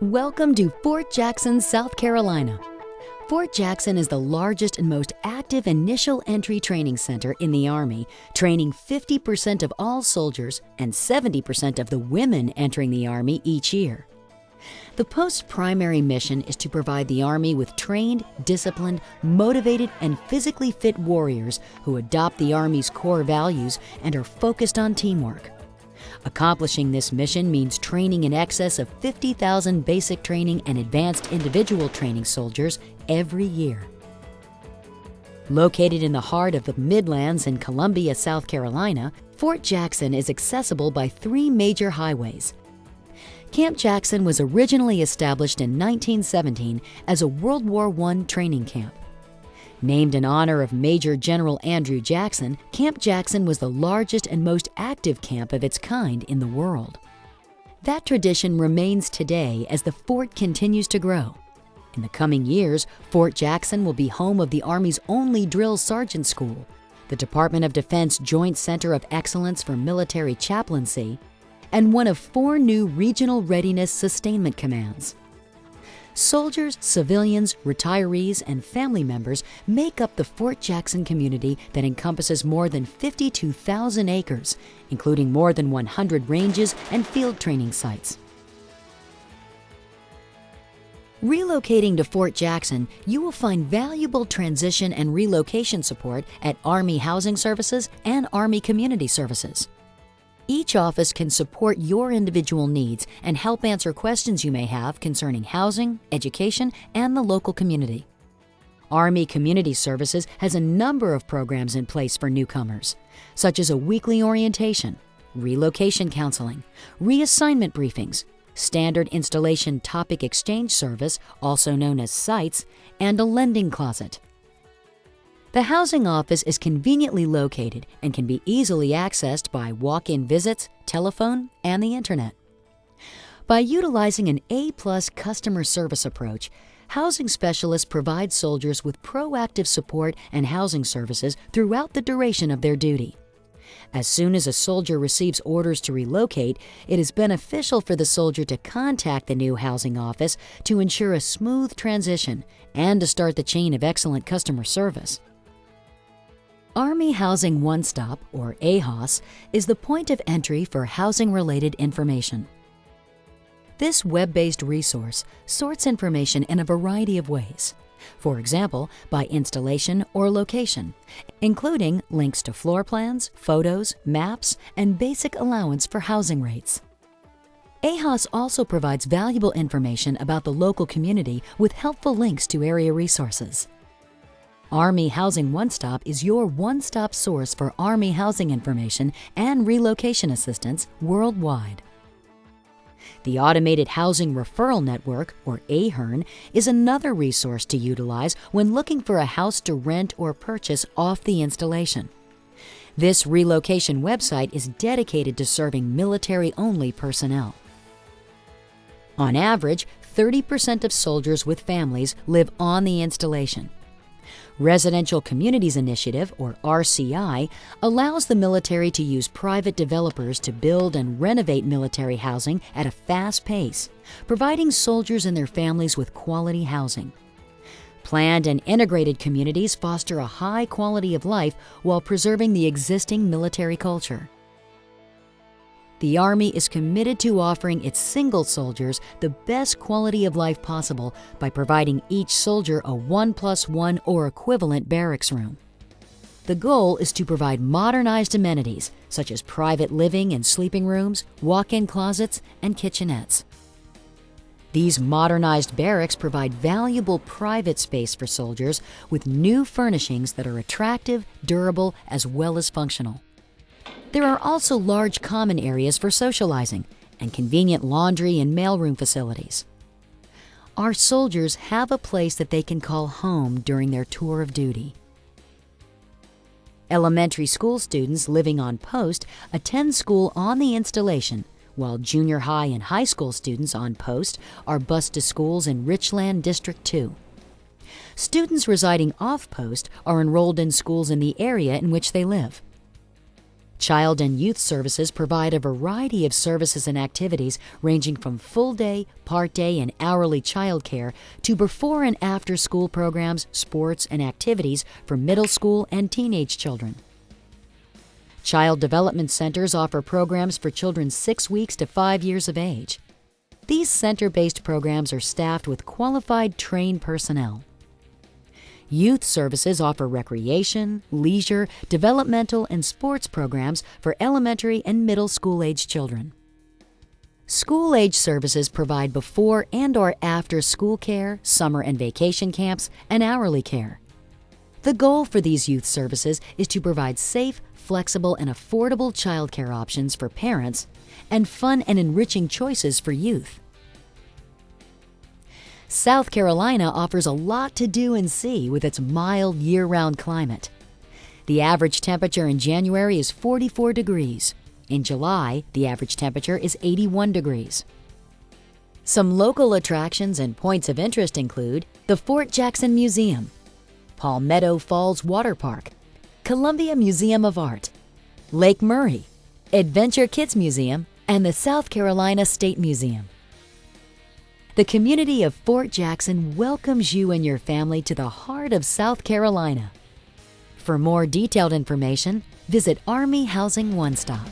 Welcome to Fort Jackson, South Carolina. Fort Jackson is the largest and most active initial entry training center in the Army, training 50% of all soldiers and 70% of the women entering the Army each year. The post's primary mission is to provide the Army with trained, disciplined, motivated, and physically fit warriors who adopt the Army's core values and are focused on teamwork. Accomplishing this mission means training in excess of 50,000 basic training and advanced individual training soldiers every year. Located in the heart of the Midlands in Columbia, South Carolina, Fort Jackson is accessible by 3 major highways. Camp Jackson was originally established in 1917 as a World War I training camp. Named in honor of Major General Andrew Jackson, Camp Jackson was the largest and most active camp of its kind in the world. That tradition remains today as the fort continues to grow. In the coming years, Fort Jackson will be home of the Army's only drill sergeant school, the Department of Defense Joint Center of Excellence for Military Chaplaincy, and one of 4 new Regional Readiness Sustainment Commands. Soldiers, civilians, retirees, and family members make up the Fort Jackson community that encompasses more than 52,000 acres, including more than 100 ranges and field training sites. Relocating to Fort Jackson, you will find valuable transition and relocation support at Army Housing Services and Army Community Services. Each office can support your individual needs and help answer questions you may have concerning housing, education, and the local community. Army Community Services has a number of programs in place for newcomers, such as a weekly orientation, relocation counseling, reassignment briefings, standard installation topic exchange service, also known as SITES, and a lending closet. The housing office is conveniently located and can be easily accessed by walk-in visits, telephone, and the internet. By utilizing an A+ customer service approach, housing specialists provide soldiers with proactive support and housing services throughout the duration of their duty. As soon as a soldier receives orders to relocate, it is beneficial for the soldier to contact the new housing office to ensure a smooth transition and to start the chain of excellent customer service. Army Housing One Stop, or AHOS, is the point of entry for housing-related information. This web-based resource sorts information in a variety of ways, for example, by installation or location, including links to floor plans, photos, maps, and basic allowance for housing rates. AHOS also provides valuable information about the local community with helpful links to area resources. Army Housing One Stop is your one-stop source for Army housing information and relocation assistance worldwide. The Automated Housing Referral Network, or AHERN, is another resource to utilize when looking for a house to rent or purchase off the installation. This relocation website is dedicated to serving military-only personnel. On average, 30% of soldiers with families live on the installation. Residential Communities Initiative, or RCI, allows the military to use private developers to build and renovate military housing at a fast pace, providing soldiers and their families with quality housing. Planned and integrated communities foster a high quality of life while preserving the existing military culture. The Army is committed to offering its single soldiers the best quality of life possible by providing each soldier a 1+1 or equivalent barracks room. The goal is to provide modernized amenities such as private living and sleeping rooms, walk-in closets, and kitchenettes. These modernized barracks provide valuable private space for soldiers with new furnishings that are attractive, durable, as well as functional. There are also large common areas for socializing and convenient laundry and mailroom facilities. Our soldiers have a place that they can call home during their tour of duty. Elementary school students living on post attend school on the installation, while junior high and high school students on post are bused to schools in Richland District 2. Students residing off post are enrolled in schools in the area in which they live. Child and Youth Services provide a variety of services and activities ranging from full-day, part-day, and hourly childcare to before and after-school programs, sports, and activities for middle school and teenage children. Child Development Centers offer programs for children 6 weeks to 5 years of age. These center-based programs are staffed with qualified, trained personnel. Youth Services offer recreation, leisure, developmental, and sports programs for elementary and middle school-age children. School-age services provide before and/or after-school care, summer and vacation camps, and hourly care. The goal for these youth services is to provide safe, flexible, and affordable childcare options for parents and fun and enriching choices for youth. South Carolina offers a lot to do and see with its mild year-round climate. The average temperature in January is 44 degrees. In July, the average temperature is 81 degrees. Some local attractions and points of interest include the Fort Jackson Museum, Palmetto Falls Water Park, Columbia Museum of Art, Lake Murray, Adventure Kids Museum, and the South Carolina State Museum. The community of Fort Jackson welcomes you and your family to the heart of South Carolina. For more detailed information, visit Army Housing One Stop.